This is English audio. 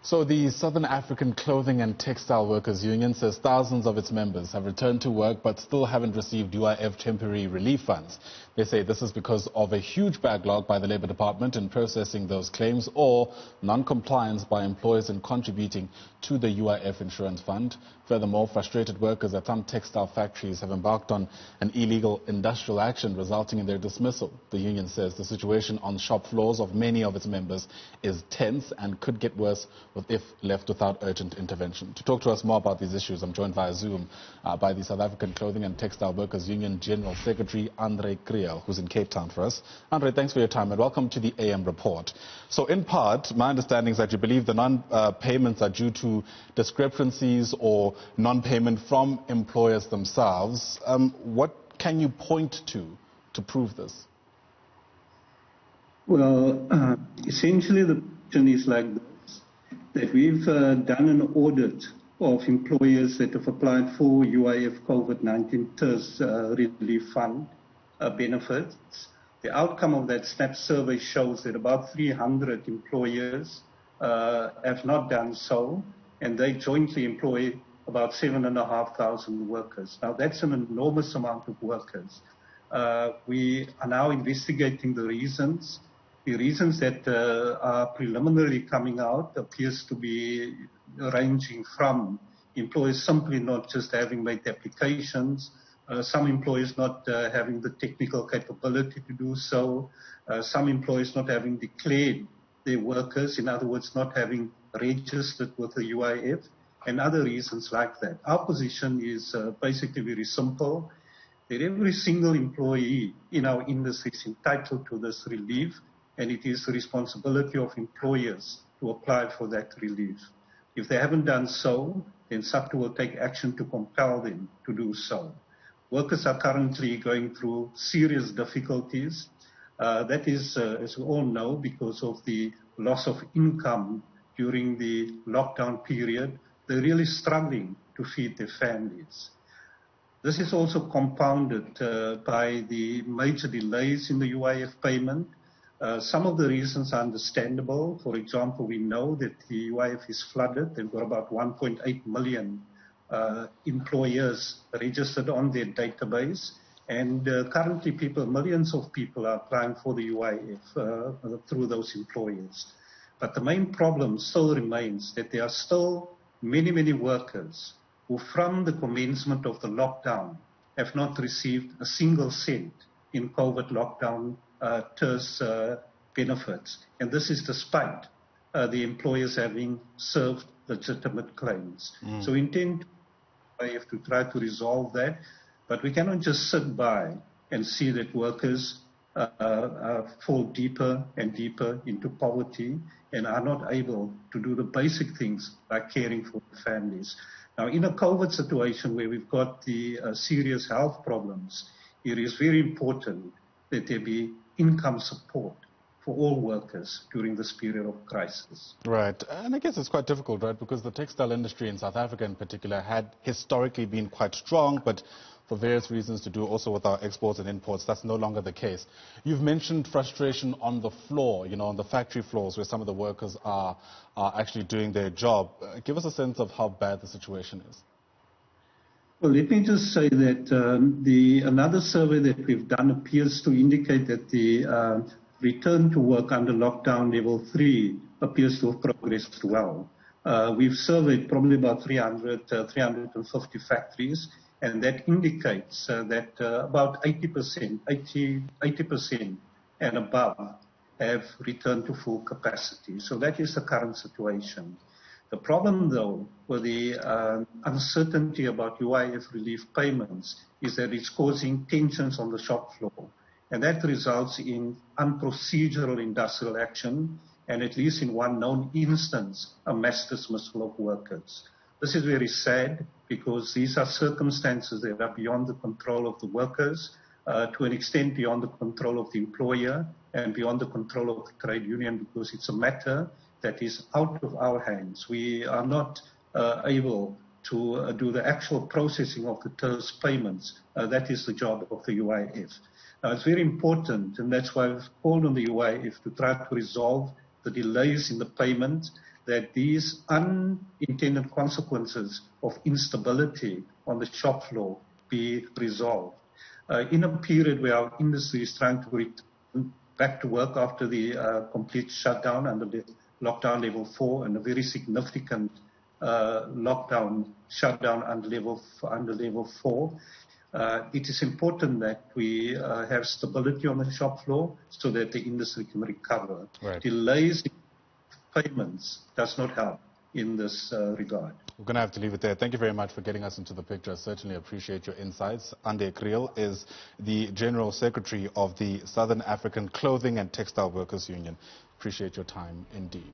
So the Southern African Clothing and Textile Workers Union says thousands of its members have returned to work but still haven't received UIF temporary relief funds. They say this is because of a huge backlog by the Labour Department in processing those claims or non-compliance by employers in contributing to the UIF insurance fund. Furthermore, frustrated workers at some textile factories have embarked on an illegal industrial action resulting in their dismissal. The union says the situation on shop floors of many of its members is tense and could get worse if left without urgent intervention. To talk to us more about these issues, I'm joined via Zoom by the South African Clothing and Textile Workers Union General Secretary, Kriel, who's in Cape Town for us. Andre, thanks for your time and welcome to the AM report. So in part, my understanding is that you believe the non-payments are due to discrepancies or non-payment from employers themselves. What can you point to prove this? Well, essentially the question is like this, that we've done an audit of employers that have applied for UIF COVID-19 TERS relief fund benefits. The outcome of that SNAP survey shows that about 300 employers have not done so, and they jointly employ about 7,500 workers. Now, that's an enormous amount of workers. We are now investigating the reasons. The reasons that are preliminarily coming out appears to be ranging from employers simply not just having made applications, some employers not having the technical capability to do so, some employers not having declared their workers, in other words, not having registered with the UIF, and other reasons like that. Our position is basically very simple, that every single employee in our industry is entitled to this relief, and it is the responsibility of employers to apply for that relief. If they haven't done so, then SACTWU will take action to compel them to do so. Workers are currently going through serious difficulties. That is, as we all know, because of the loss of income during the lockdown period. They're really struggling to feed their families. This is also compounded by the major delays in the UIF payment. Some of the reasons are understandable. For example, we know that the UIF is flooded. They've got about 1.8 million employers registered on their database. And currently millions of people are applying for the UIF through those employers. But the main problem still remains that there are still many, many workers who from the commencement of the lockdown have not received a single cent in COVID lockdown TERS benefits. And this is despite the employers having served legitimate claims. So we intend to try to resolve that, but we cannot just sit by and see that workers fall deeper and deeper into poverty and are not able to do the basic things like caring for their families. Now, in a COVID situation where we've got the serious health problems, it is very important that there be income support for all workers during this period of crisis. Right. And I guess it's quite difficult, right, because the textile industry in South Africa in particular had historically been quite strong, but for various reasons to do also with our exports and imports, that's no longer the case. You've mentioned frustration on the floor, on the factory floors where some of the workers are actually doing their job. Give us a sense of how bad the situation is. Well, let me just say that another survey that we've done appears to indicate that the return to work under lockdown level 3 appears to have progressed well. We've surveyed probably about 350 factories, and that indicates that about 80% and above have returned to full capacity. So that is the current situation. The problem, though, with the uncertainty about UIF relief payments is that it's causing tensions on the shop floor. And that results in unprocedural industrial action and, at least in one known instance, a mass dismissal of workers. This is very sad because these are circumstances that are beyond the control of the workers, to an extent beyond the control of the employer and beyond the control of the trade union, because it's a matter that is out of our hands. We are not able to do the actual processing of the TERS payments. That is the job of the UIF. Now, it's very important, and that's why I've called on the UIF to try to resolve the delays in the payment. that these unintended consequences of instability on the shop floor be resolved. In a period where our industry is trying to return back to work after the complete shutdown under the lockdown level 4 and a very significant shutdown under level 4, it is important that we have stability on the shop floor so that the industry can recover. Right. Delays in payments does not help in this regard. We're going to have to leave it there. Thank you very much for getting us into the picture. Certainly appreciate your insights. Kriel is the General Secretary of the Southern African Clothing and Textile Workers Union. Appreciate your time indeed.